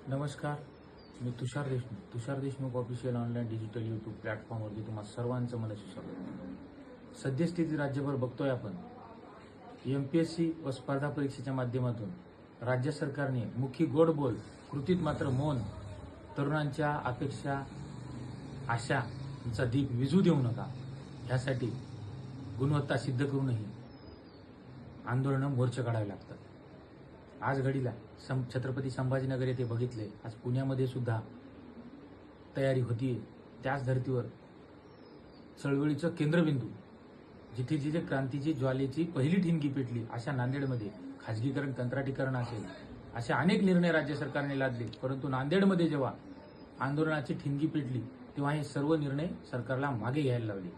नमस्कार. मी Tushar Deshmukh official online digital YouTube प्लॅटफॉर्मवरती तुम्हा सर्वांचं मनस्वी स्वागत. सद्यस्थिती राज्यभर बघतोय आपण. MPSC व स्पर्धा परीक्षेच्या माध्यमातून राज्य सरकारने मुखी गोड बोल, कृतीत मात्र मौन. तरुणांच्या अपेक्षा, आशांचा दीप विझू देऊ नका, ह्यासाठी गुणवत्ता सिद्ध करूनही आंदोलनं, मोर्चे काढावे लागतात. आज घडीला छत्रपती संभाजीनगर येथे बघितले, आज पुण्यामध्ये सुद्धा तयारी होतीये. त्याच धर्तीवर चळवळीचं केंद्रबिंदू, जिथे जिथे क्रांतीची ज्वालेची पहिली ठिणगी पेटली, अशा नांदेडमध्ये खाजगीकरण, कंत्राटीकरण असेल, असे अनेक निर्णय राज्य सरकारने लादले. परंतु नांदेडमध्ये जेव्हा आंदोलनाची ठिणगी पेटली, तेव्हा हे सर्व निर्णय सरकारला मागे घ्यायला लावले.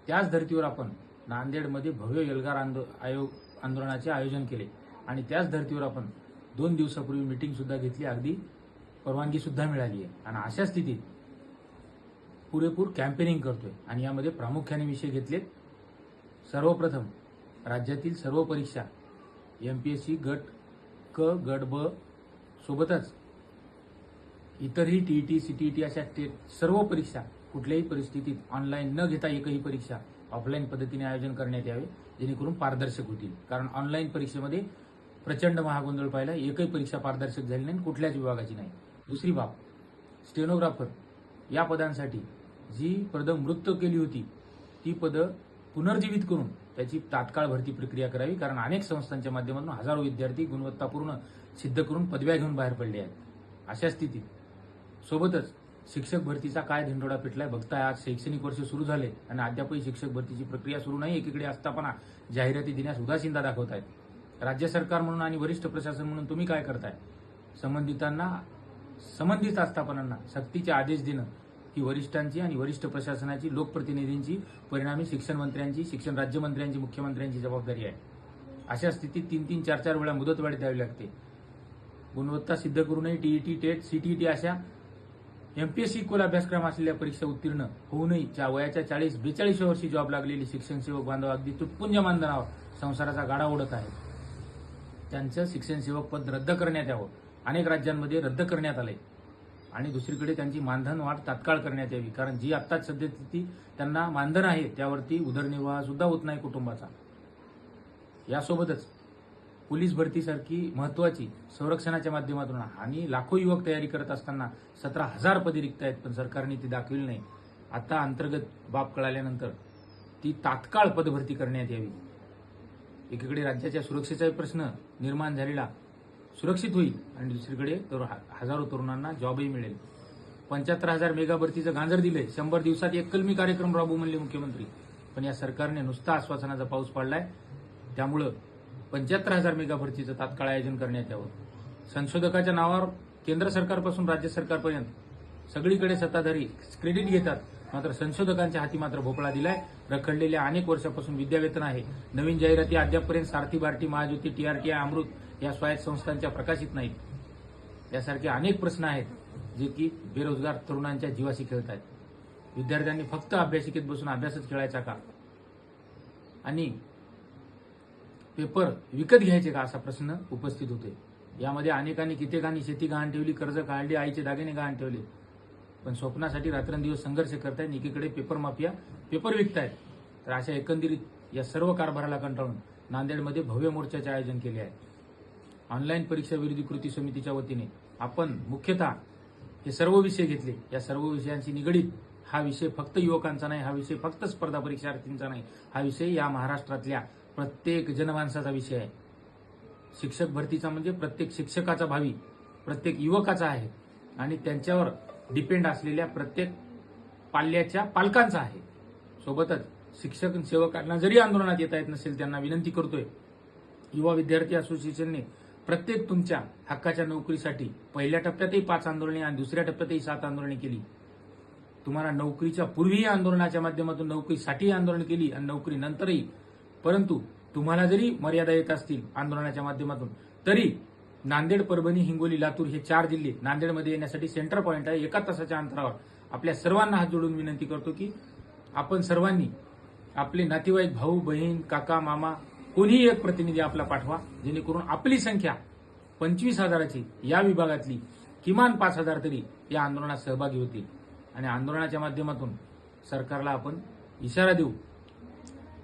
त्याच धर्तीवर आपण नांदेडमध्ये भव्य एल्गार आंदोलनाचे आयोजन केले आणि त्याच धर्तीवर आपण 2 दिवसापूर्वी मीटिंग सुद्धा घेतली, अगदी परवानगी सुद्धा मिळाली आहे. आणि अशा स्थितीत पुरेपूर कॅम्पेनिंग करतोय आणि यामध्ये प्रामुख्याने विषय घेतलेत. सर्वप्रथम राज्यातील सर्व परीक्षा, MPSC गट क, गट ब सोबतच इतरही TET, CTET अशा सर्व परीक्षा कुठल्याही परिस्थितीत ऑनलाईन न घेता एकही परीक्षा ऑफलाईन पद्धतीने आयोजन करण्यात यावे, जेणेकरून पारदर्शक होतील. कारण ऑनलाईन परीक्षेमध्ये प्रचंड महागोंधळ पाहिला, एकही परीक्षा पारदर्शक झाली नाही, कुठल्याच विभागाची नाही. दुसरी बाब, स्टेनोग्राफर या पदांसाठी जी पदं मृत केली होती, ती पदं पुनर्जीवित करून त्याची तात्काळ भरती प्रक्रिया करावी. कारण अनेक संस्थांच्या माध्यमातून हजारो विद्यार्थी गुणवत्तापूर्ण सिद्ध करून पदव्या घेऊन बाहेर पडले आहेत. अशा स्थितीत सोबतच शिक्षक भरतीचा काय धिंडोडा पेटलाय बघताय. आज शैक्षणिक वर्ष सुरू झाले आणि अद्यापही शिक्षक भरतीची प्रक्रिया सुरू नाही. एकीकडे असताना जाहिराती देण्यास उदासीनता दाखवतायत. राज्य सरकार म्हणून आणि वरिष्ठ प्रशासन म्हणून तुम्ही काय करताय? संबंधित आस्थापनांना सक्तीचे आदेश देणं ही वरिष्ठांची आणि वरिष्ठ प्रशासनाची, लोकप्रतिनिधींची, परिणामी शिक्षण मंत्र्यांची, शिक्षण राज्यमंत्र्यांची, मुख्यमंत्र्यांची जबाबदारी आहे. अशा स्थितीत 3-3, 4-4 वेळा मुदतवाढ द्यावी लागते. गुणवत्ता सिद्ध करूनही TET, टेट, CTET अशा MPSC इक्वल अभ्यासक्रम असलेल्या परीक्षा उत्तीर्ण होऊनही वयाच्या 40-42 वर्षी जॉब लागलेली शिक्षण सेवक बांधव अगदी तुटपुंज मानधनावर संसाराचा गाडा ओढत आहेत. त्यांचं शिक्षण सेवक पद रद्द करण्यात यावं, अनेक राज्यांमध्ये रद्द करण्यात आलंय. आणि दुसरीकडे त्यांची मानधन वाढ तात्काळ करण्यात यावी. कारण जी आत्ताच सद्यस्थिती त्यांना मानधन आहे, त्यावरती उदरनिर्वाह सुद्धा होत नाही कुटुंबाचा. यासोबतच पोलीस भरतीसारखी महत्वाची संरक्षणाच्या माध्यमातून आणि लाखो युवक तयारी करत असताना 17,000 पदे रिक्त आहेत, पण सरकारने ती दाखविली नाही. आता अंतर्गत बाब कळाल्यानंतर ती तात्काळ पदभरती करण्यात यावी. एकीकडे राज्याच्या सुरक्षेचाही प्रश्न निर्माण झालेला सुरक्षित होईल आणि दुसरीकडे हजारो तरुणांना जॉबही मिळेल. 75,000 मेगा भरतीचं गांजर दिलंय. 100 दिवसात एक कलमी कार्यक्रम राबवू म्हणले मुख्यमंत्री, पण या सरकारने नुसता आश्वासनाचा पाऊस पाडलाय. त्यामुळं 75,000 मेगा भरतीचं तात्काळ आयोजन करण्यात यावं. संशोधकाच्या नावावर केंद्र सरकारपासून राज्य सरकारपर्यंत सगळीकडे सत्ताधारी क्रेडिट घेतात, मात्र संशोधकांच्या हाती मात्र भोपळा दिलाय. रखडलेल्या अनेक वर्षापासून विद्यावेतन आहे, नवीन जाहिराती अद्यापपर्यंत सारथी, बार्टी, महाज्योती, TRT, अमृत या स्वायत्त संस्थांच्या प्रकाशित नाहीत. यासारखे अनेक प्रश्न आहेत जे की बेरोजगार तरुणांच्या जीवाशी खेळत आहेत. विद्यार्थ्यांनी फक्त अभ्यासिकेत बसून अभ्यासच खेळायचा का आणि पेपर विकत घ्यायचे का, असा प्रश्न उपस्थित होते. यामध्ये अनेकांनी, कित्येकांनी शेती गहाण ठेवली, कर्ज काढली, आईचे दागिने गहाण ठेवले, पण स्वप्नासाठी रात्रंदिवस संघर्ष करतायत. एकीकडे पेपर माफिया पेपर विकतायत. तर अशा एकंदरीत या सर्व कारभाराला कंटाळून नांदेडमध्ये भव्य मोर्चाचे आयोजन केले आहे. ऑनलाईन परीक्षा विरोधी कृती समितीच्या वतीने आपण मुख्यतः हे सर्व विषय घेतले. या सर्व विषयांशी निगडीत हा विषय फक्त युवकांचा नाही, हा विषय फक्त स्पर्धा परीक्षार्थींचा नाही, हा विषय या महाराष्ट्रातल्या प्रत्येक जनमानसाचा विषय आहे. शिक्षक भरतीचा म्हणजे प्रत्येक शिक्षकाचा भावी प्रत्येक युवकाचा आहे आणि त्यांच्यावर डिपेंड असलेल्या प्रत्येक पाल्याच्या पालकांचा आहे. सोबतच शिक्षक सेवकांना जरी आंदोलनात येता येत नसेल, त्यांना विनंती करतोय, युवा विद्यार्थी असोसिएशनने प्रत्येक तुमच्या हक्काच्या नोकरीसाठी पहिल्या टप्प्यातही 5 आंदोलने आणि दुसऱ्या टप्प्यातही 7 आंदोलने केली. तुम्हाला नोकरीच्या पूर्वीही आंदोलनाच्या माध्यमातून नोकरीसाठी आंदोलन केली आणि नोकरी नंतरही. परंतु तुम्हाला जरी मर्यादा येत असतील आंदोलनाच्या माध्यमातून, तरी नांदेड, परभणी, हिंगोली, लातूर हे 4 जिल्हे नांदेडमध्ये येण्यासाठी सेंटर पॉईंट आहे. 1 तासाच्या अंतरावर आपल्या सर्वांना हात जोडून विनंती करतो की आपण सर्वांनी आपले नातेवाईक, भाऊ, बहीण, काका, मामा कोणीही एक प्रतिनिधी आपला पाठवा, जेणेकरून आपली संख्या 25,000ची या विभागातली किमान 5,000 तरी या आंदोलनात सहभागी होतील आणि आंदोलनाच्या माध्यमातून सरकारला आपण इशारा देऊ,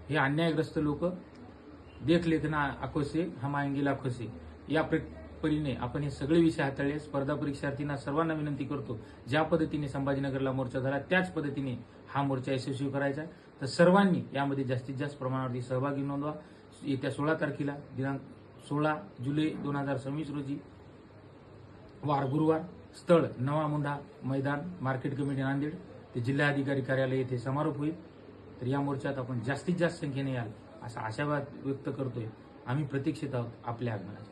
हे अन्यायग्रस्त लोक देख लेखना आखोसे हम आएंगे लाखोसे या परीने आपण हे सगळे विषय हाताळले. स्पर्धा परीक्षार्थींना सर्वांना विनंती करतो, ज्या पद्धतीने संभाजीनगरला मोर्चा झाला त्याच पद्धतीने हा मोर्चा यशस्वी करायचा. तर सर्वांनी यामध्ये जास्तीत जास्त प्रमाणावरती सहभागी नोंदवा. येत्या 16 तारखेला दिनांक 16 जुलै 2026 रोजी वार गुरुवार, स्थळ नवा मुंढा मैदान, मार्केट कमिटी नांदेड ते जिल्हाधिकारी कार्यालय येथे समारोप होईल. तर या मोर्चात आपण जास्तीत जास्त संख्येने याल असा आशावाद व्यक्त करतोय. आम्ही प्रतीक्षित आहोत आपल्या आगमनाचा.